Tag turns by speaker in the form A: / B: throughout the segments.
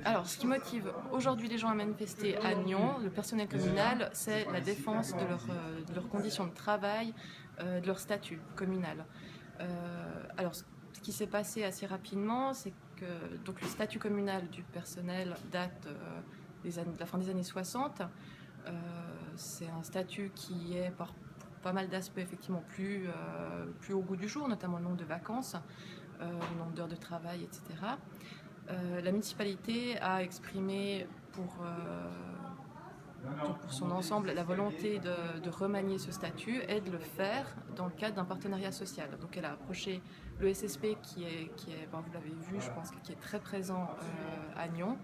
A: Alors, ce qui motive aujourd'hui les gens à manifester à Nyon, le personnel communal, c'est la défense de leurs conditions de travail, de leur statut communal. Alors, ce qui s'est passé assez rapidement, c'est que donc, le statut communal du personnel date de la fin des années 60. C'est un statut qui est pour pas mal d'aspects effectivement plus au goût du jour, notamment le nombre de vacances, le nombre d'heures de travail, etc. La municipalité a exprimé pour son ensemble la volonté de remanier ce statut et de le faire dans le cadre d'un partenariat social. Donc elle a approché le SSP qui est vous l'avez vu, je pense, qui est très présent à Nyon,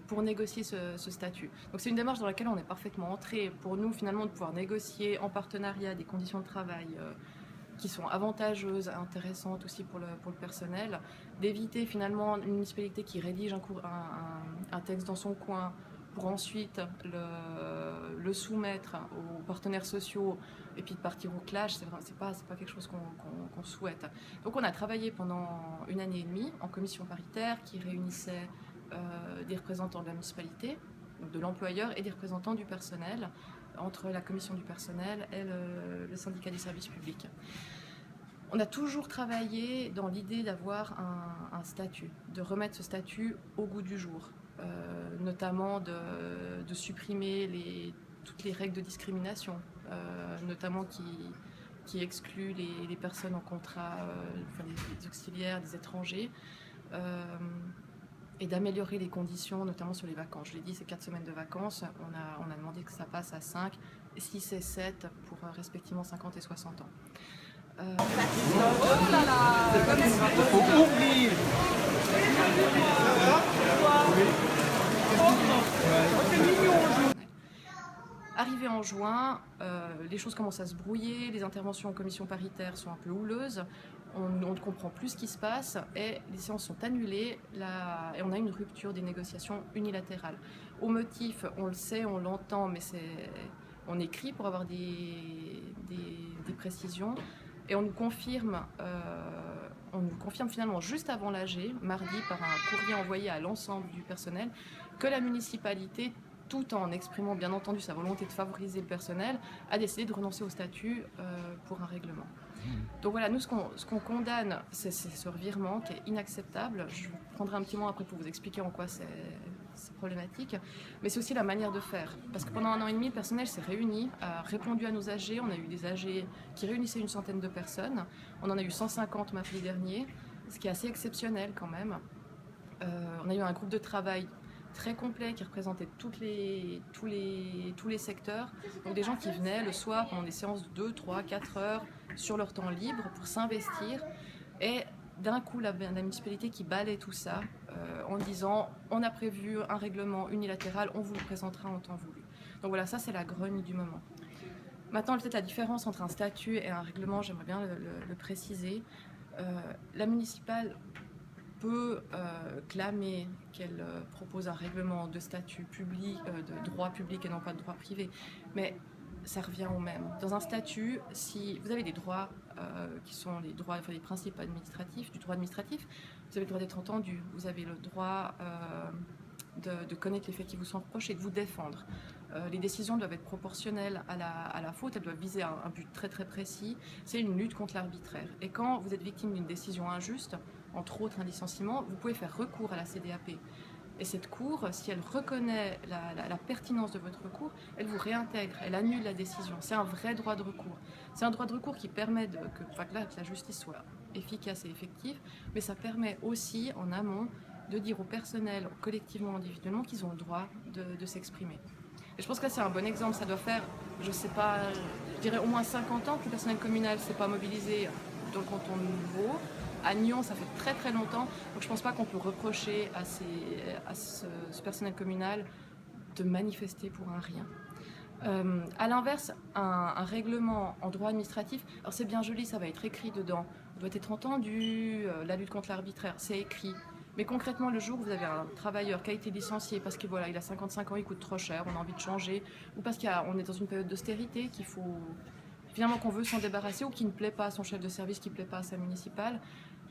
A: pour négocier ce statut. Donc c'est une démarche dans laquelle on est parfaitement entré. Pour nous, finalement, de pouvoir négocier en partenariat des conditions de travail qui sont avantageuses, intéressantes aussi pour le personnel, d'éviter finalement une municipalité qui rédige un texte dans son coin pour ensuite le soumettre aux partenaires sociaux et puis de partir au clash. C'est pas quelque chose qu'on souhaite. Donc on a travaillé pendant 1 année et demie en commission paritaire qui réunissait des représentants de la municipalité, donc de l'employeur, et des représentants du personnel, entre la commission du personnel et le syndicat des services publics. On a toujours travaillé dans l'idée d'avoir un statut, de remettre ce statut au goût du jour, notamment de supprimer toutes les règles de discrimination, notamment qui excluent les personnes en contrat, enfin les auxiliaires, les étrangers, et d'améliorer les conditions, notamment sur les vacances. Je l'ai dit, c'est 4 semaines de vacances. On a demandé que ça passe à 5, 6 et 7 pour respectivement 50 et 60 ans. Oh là là, faut ouvrir. Arrivé en juin, les choses commencent à se brouiller, les interventions en commission paritaire sont un peu houleuses, on ne comprend plus ce qui se passe et les séances sont annulées et on a une rupture des négociations unilatérales. Au motif, on le sait, on l'entend, mais on écrit pour avoir des précisions et on nous confirme finalement juste avant l'AG, mardi, par un courrier envoyé à l'ensemble du personnel, que la municipalité, tout en exprimant bien entendu sa volonté de favoriser le personnel, a décidé de renoncer au statut pour un règlement. Donc voilà, nous ce qu'on condamne, c'est ce revirement qui est inacceptable. Je prendrai un petit moment après pour vous expliquer en quoi c'est problématique, mais c'est aussi la manière de faire. Parce que pendant 1 an et demi, le personnel s'est réuni, a répondu à nos AG. On a eu des AG qui réunissaient une centaine de personnes. On en a eu 150 mardi dernier, ce qui est assez exceptionnel quand même. On a eu un groupe de travail très complet qui représentait tous les secteurs. Donc des gens qui venaient le soir pendant des séances de 2, 3, 4 heures sur leur temps libre pour s'investir. Et d'un coup, la municipalité qui balaie tout ça en disant « on a prévu un règlement unilatéral, on vous le présentera en temps voulu ». Donc voilà, ça c'est la grogne du moment. Maintenant, peut-être la différence entre un statut et un règlement, j'aimerais bien le préciser. La municipale peut clamer qu'elle propose un règlement de statut public, de droit public et non pas de droit privé, mais ça revient au même. Dans un statut, si vous avez des droits qui sont les droits, enfin les principes administratifs, du droit administratif, vous avez le droit d'être entendu, vous avez le droit de connaître les faits qui vous sont reprochés et de vous défendre. Les décisions doivent être proportionnelles à la faute, elles doivent viser un but très très précis, c'est une lutte contre l'arbitraire. Et quand vous êtes victime d'une décision injuste, entre autres un licenciement, vous pouvez faire recours à la CDAP. Et cette cour, si elle reconnaît la pertinence de votre recours, elle vous réintègre, elle annule la décision. C'est un vrai droit de recours. C'est un droit de recours qui permet que la justice soit efficace et effective, mais ça permet aussi, en amont, de dire au personnel, collectivement, individuellement, qu'ils ont le droit de s'exprimer. Et je pense que là, c'est un bon exemple. Ça doit faire, je sais pas, je dirais au moins 50 ans que le personnel communal ne s'est pas mobilisé dans le canton de Nouveau. À Nyon, ça fait très très longtemps, donc je ne pense pas qu'on peut reprocher à ce personnel communal de manifester pour un rien. À l'inverse, un règlement en droit administratif, alors c'est bien joli, ça va être écrit dedans, doit être entendu, la lutte contre l'arbitraire, c'est écrit. Mais concrètement, le jour où vous avez un travailleur qui a été licencié parce que voilà, il a 55 ans, il coûte trop cher, on a envie de changer, ou parce qu'on est dans une période d'austérité qu'il faut finalement qu'on veut s'en débarrasser ou qui ne plaît pas à son chef de service, qui ne plaît pas à sa municipale,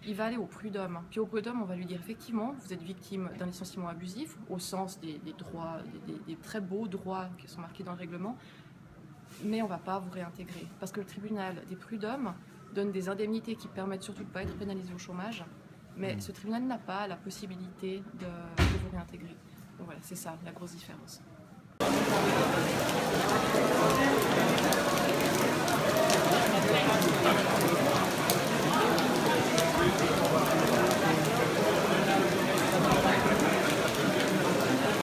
A: il va aller au prud'homme. Puis au prud'homme, on va lui dire effectivement, vous êtes victime d'un licenciement abusif, au sens des droits, des très beaux droits qui sont marqués dans le règlement, mais on ne va pas vous réintégrer. Parce que le tribunal des prud'hommes donne des indemnités qui permettent surtout de ne pas être pénalisé au chômage, mais ce tribunal n'a pas la possibilité de vous réintégrer. Donc voilà, c'est ça la grosse différence.